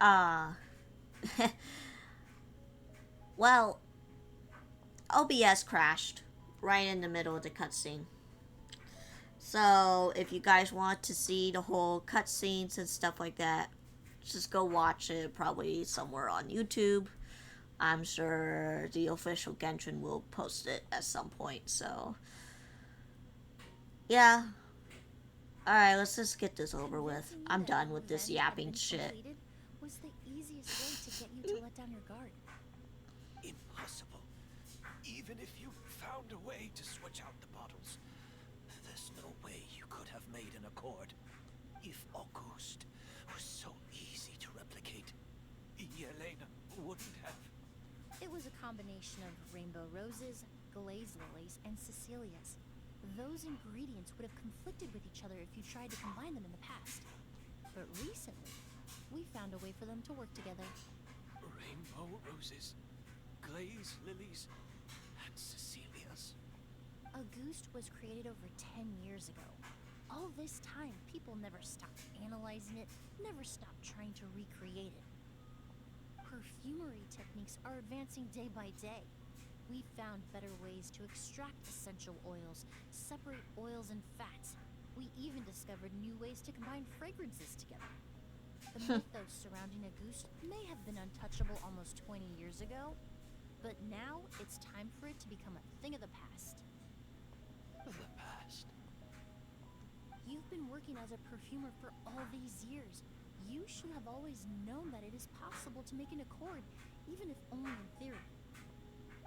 Uh, well, OBS crashed right in the middle of the cutscene. So if you guys want to see the whole cutscenes and stuff like that, just go watch it probably somewhere on YouTube. I'm sure the official Genshin will post it at some point. So yeah. Alright, let's just get this over with. Convincing you I'm that done your with this revenge had yapping been shit. completed was the easiest way to get you to let down your guard. Impossible. Even if you found a way to switch out the bottles, there's no way you could have made an accord. If August was so easy to replicate, Yelena wouldn't have. It was a combination of rainbow roses, glazed lilies, and Cecilias. Those ingredients would have conflicted with each other if you tried to combine them in the past. But recently, we found a way for them to work together. Rainbow roses, glazed lilies, and Cecilia's. Auguste was created over 10 years ago. All this time, people never stopped analyzing it, never stopped trying to recreate it. Perfumery techniques are advancing day by day. We found better ways to extract essential oils, separate oils and fats. We even discovered new ways to combine fragrances together. The mythos surrounding Auguste may have been untouchable almost 20 years ago, but now it's time for it to become a thing of the past. The past. You've been working as a perfumer for all these years. You should have always known that it is possible to make an accord, even if only in theory.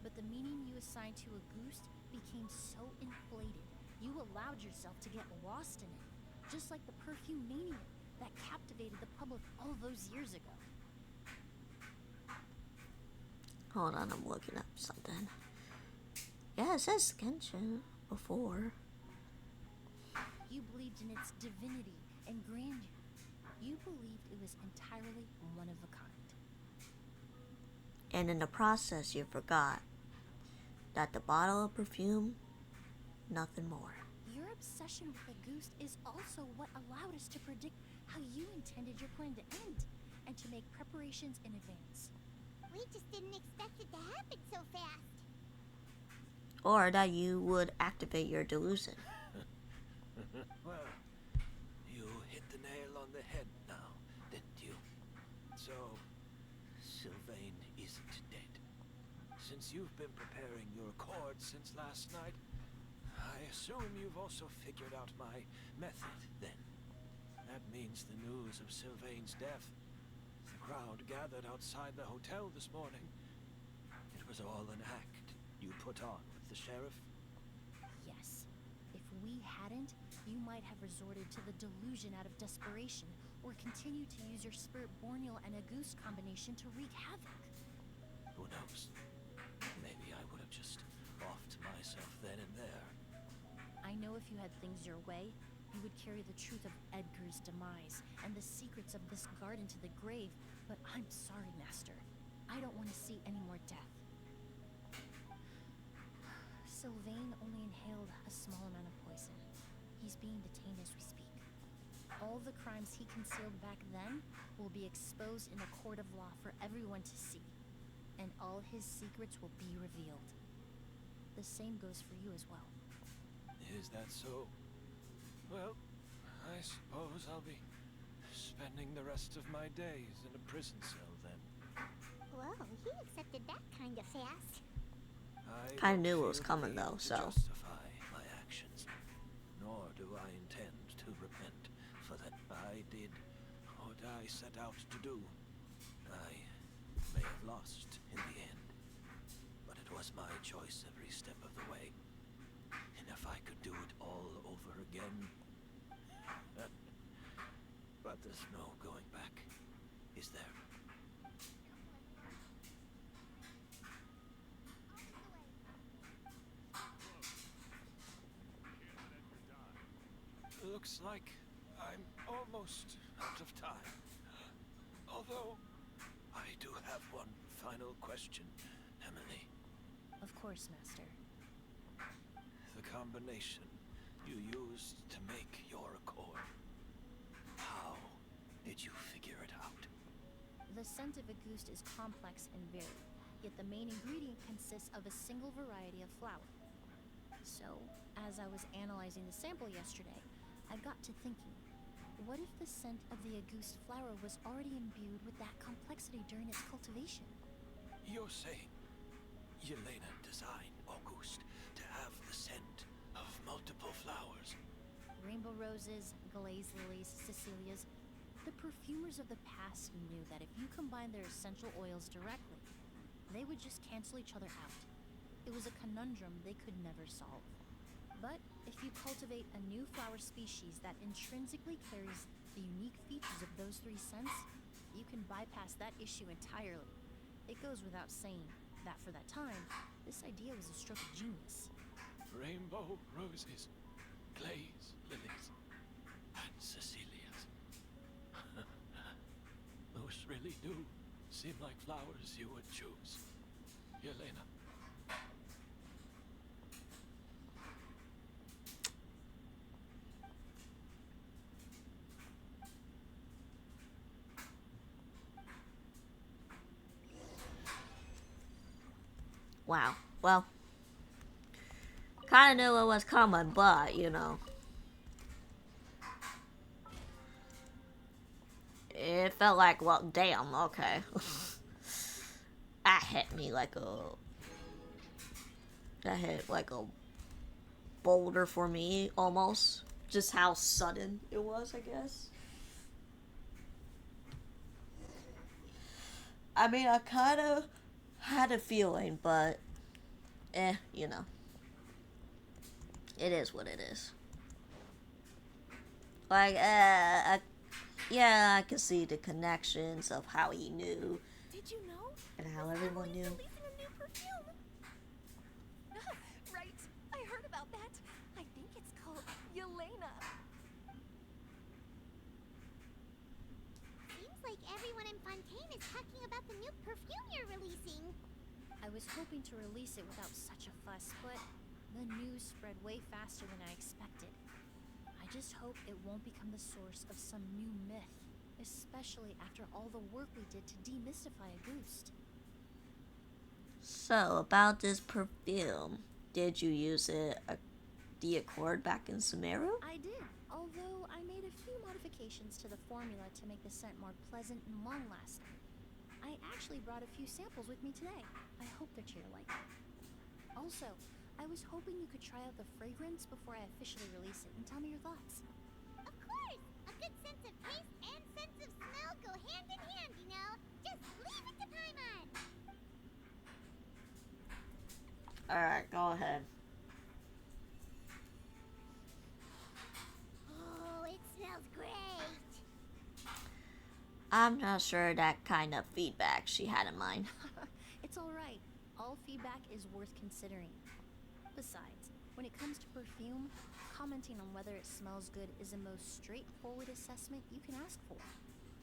But the meaning you assigned to Auguste became so inflated, you allowed yourself to get lost in it, just like the perfume mania that captivated the public all those years ago. Hold on, I'm looking up something. Yeah, it says Genshin before. You believed in its divinity and grandeur. You believed it was entirely one of a kind. And in the process, you forgot that the bottle of perfume, nothing more. Your obsession with Auguste is also what allowed us to predict how you intended your plan to end, and to make preparations in advance. We just didn't expect it to happen so fast. Or that you would activate your delusion. Well, you hit the nail on the head now, didn't you? So, Sylvain isn't dead. Since you've been preparing your accord since last night, I assume you've also figured out my method, then. That means the news of Sylvain's death. The crowd gathered outside the hotel this morning. It was all an act you put on with the sheriff. Yes. If we hadn't, you might have resorted to the delusion out of desperation, or continued to use your Spirit Borneal and Auguste combination to wreak havoc. Who knows? Maybe I would have just offed myself then and there. I know if you had things your way, you would carry the truth of Edgar's demise and the secrets of this garden to the grave, but I'm sorry, Master. I don't want to see any more death. Sylvain only inhaled a small amount of poison. He's being detained as we speak. All the crimes he concealed back then will be exposed in a court of law for everyone to see, and all his secrets will be revealed. The same goes for you as well. Is that so? Well, I suppose I'll be spending the rest of my days in a prison cell then. Whoa, he accepted that kind of fast. I Kind of don't knew it was feel the coming need though, to so. justify my actions, nor do I intend to repent for that. I did what I set out to do. I may have lost in the end, but it was my choice every step of the way. And if I could do it all over again... But there's no going back, is there? Looks like I'm almost out of time. Although, I do have one final question, Emily. Of course, Master. The combination you used to make your accord. How did you figure it out? The scent of Auguste is complex and varied, yet the main ingredient consists of a single variety of flower. So, as I was analyzing the sample yesterday, I got to thinking, what if the scent of the Auguste flower was already imbued with that complexity during its cultivation? You're saying Yelena designed Auguste to have the scent of multiple flowers? Rainbow roses, glazed lilies, Cecilias. The perfumers of the past knew that if you combined their essential oils directly, they would just cancel each other out. It was a conundrum they could never solve. But if you cultivate a new flower species that intrinsically carries the unique features of those three scents, you can bypass that issue entirely. It goes without saying that for that time, this idea was a stroke of genius. Rainbow roses, glaze lilies, and Cecilias. Those really do seem like flowers you would choose, Yelena. Wow. Well, kind of knew it was coming, but, you know. It felt like, well, damn, okay. That hit me like a... That hit like a boulder for me, almost. Just how sudden it was, I guess. I mean, I kind of had a feeling, but... you know. It is what it is. Like, yeah, I could see the connections of how he knew Did you know? and how everyone knew. Releasing a new perfume. Right, I heard about that. I think it's called Yelena. Seems like everyone in Fontaine is talking about the new perfume you're releasing. I was hoping to release it without such a fuss, but the news spread way faster than I expected. I just hope it won't become the source of some new myth, especially after all the work we did to demystify Auguste. So, about this perfume, did you use the Accord back in Sumeru? I did, although I made a few modifications to the formula to make the scent more pleasant and long-lasting. I actually brought a few samples with me today. I hope they're to your liking. Also, I was hoping you could try out the fragrance before I officially release it and tell me your thoughts. Of course! A good sense of taste and sense of smell go hand in hand, you know? Just leave it to Paimon! Alright, go ahead. Oh, it smells great! I'm not sure that kind of feedback she had in mind. It's alright. All feedback is worth considering. Besides, when it comes to perfume, commenting on whether it smells good is the most straightforward assessment you can ask for.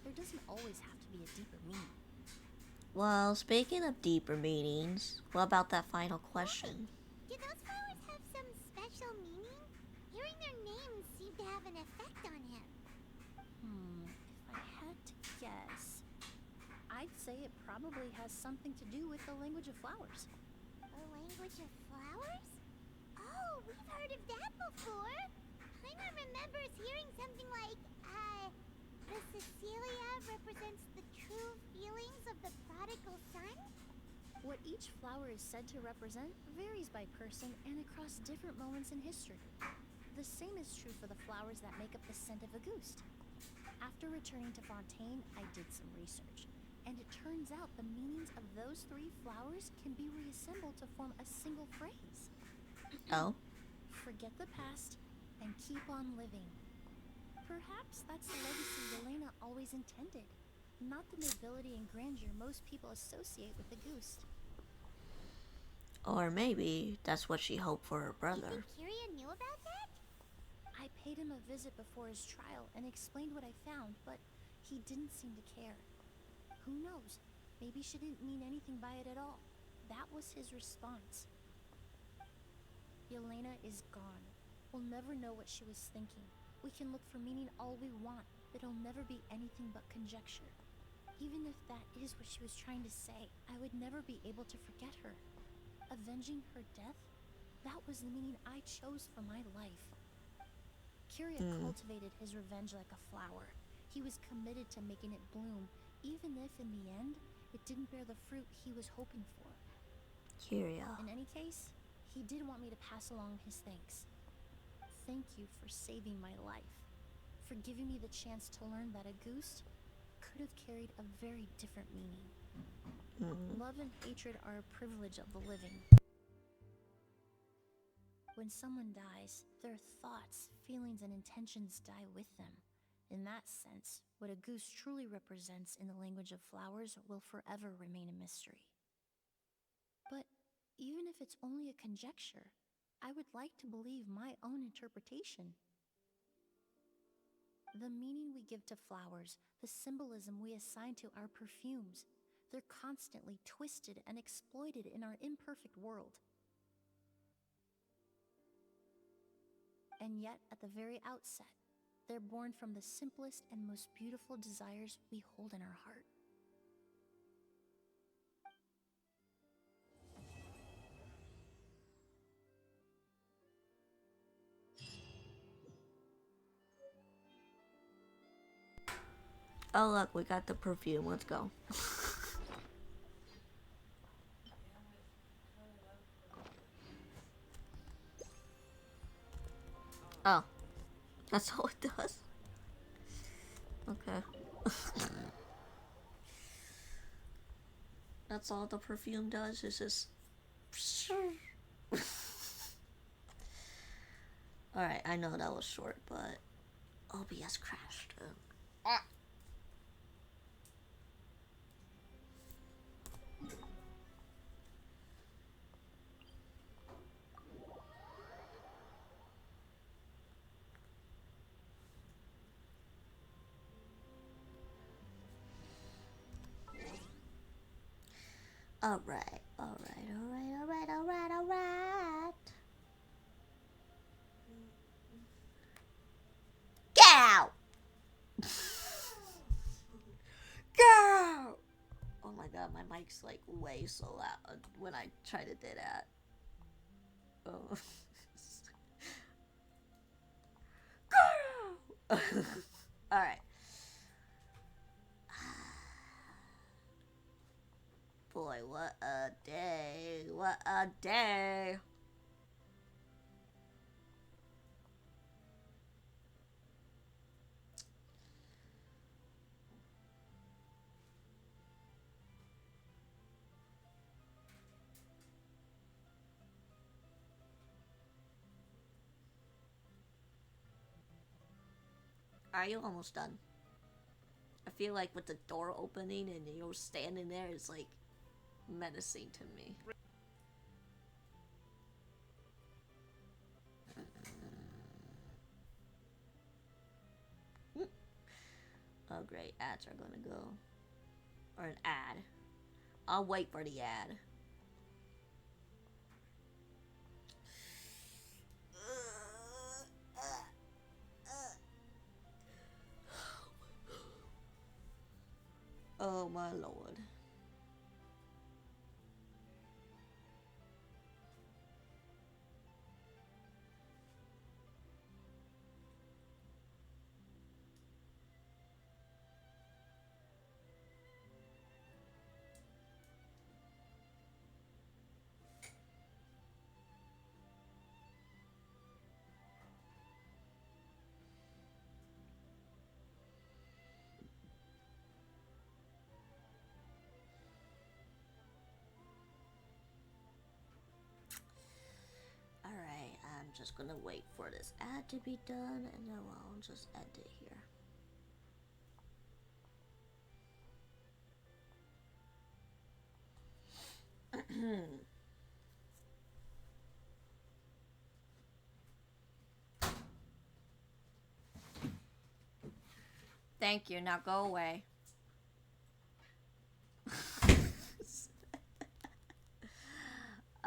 There doesn't always have to be a deeper meaning. Well, speaking of deeper meanings, what about that final question? Do those flowers have some special meaning? Hearing their names seemed to have an effect on him. If I had to guess, I'd say it probably has something to do with the language of flowers. A language of flowers? Oh, we've heard of that before. Paimon remembers hearing something like, the Cecilia represents the true feelings of the prodigal son? What each flower is said to represent varies by person and across different moments in history. The same is true for the flowers that make up the scent of Auguste. After returning to Fontaine, I did some research, and it turns out the meanings of those three flowers can be reassembled to form a single phrase. Oh? Forget the past and keep on living. Perhaps that's the legacy Yelena always intended, not the nobility and grandeur most people associate with Auguste. Or maybe that's what she hoped for her You brother. think Kiria knew about that? I paid him a visit before his trial and explained what I found, but he didn't seem to care. Who knows? Maybe she didn't mean anything by it at all. That was his response. Yelena is gone. We'll never know what she was thinking. We can look for meaning all we want, but it'll never be anything but conjecture. Even if That is what she was trying to say. I would never be able to forget her. Avenging her death? That was the meaning I chose for my life. Kiria cultivated his revenge like a flower. He was committed to making it bloom, even if in the end, it didn't bear the fruit he was hoping for. Kiria. In any case, he did want me to pass along his thanks. Thank you for saving my life, for giving me the chance to learn that a goose could have carried a very different meaning. Love and hatred are a privilege of the living. When someone dies, their thoughts, feelings, and intentions die with them. In that sense, what a goose truly represents in the language of flowers will forever remain a mystery. But even if it's only a conjecture, I would like to believe my own interpretation. The meaning we give to flowers, the symbolism we assign to our perfumes, they're constantly twisted and exploited in our imperfect world. And yet, at the very outset, they're born from the simplest and most beautiful desires we hold in our heart. Oh look, we got the perfume. Let's go. Oh, that's all it does. Okay. That's all the perfume does. Is just. All right, I know that was short, but OBS crashed. Alright, alright. Get out! Go! Oh my god, my mic's like way so loud when I try to do that. Oh. Go! Alright. Boy, what a day. What a day. Are you almost done? I feel like with the door opening and you're standing there, it's like menacing to me. Oh great, ads are gonna go. Or an ad. I'll wait for the ad. Oh my lord. Alright, I'm just gonna wait for this ad to be done and then I'll just end it here. Thank you, now go away.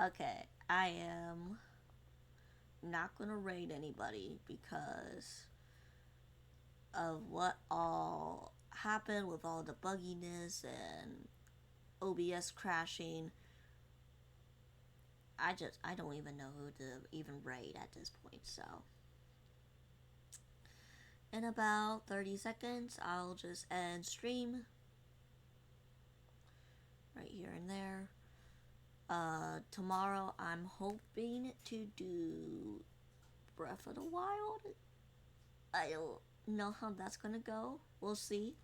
Okay, I am not gonna raid anybody because of what all happened with all the bugginess and OBS crashing, I don't even know who to even raid at this point. So in about 30 seconds, I'll just end stream right here and there. Tomorrow I'm hoping to do Breath of the Wild. I don't know how that's gonna go. We'll see.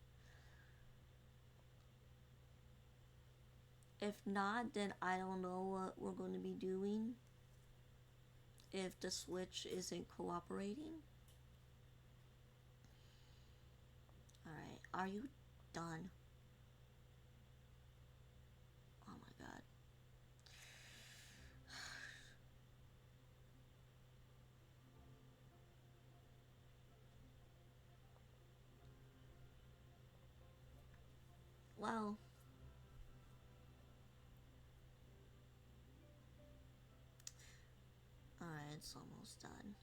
If not, then I don't know what we're going to be doing if the Switch isn't cooperating. Alright, are you done? Oh my god. Well, alright, it's almost done.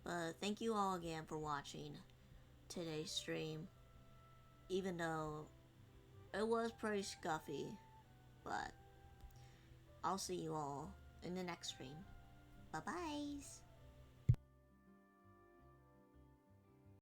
But thank you all again for watching today's stream. Even though it was pretty scuffy, but I'll see you all in the next stream. Bye-byes.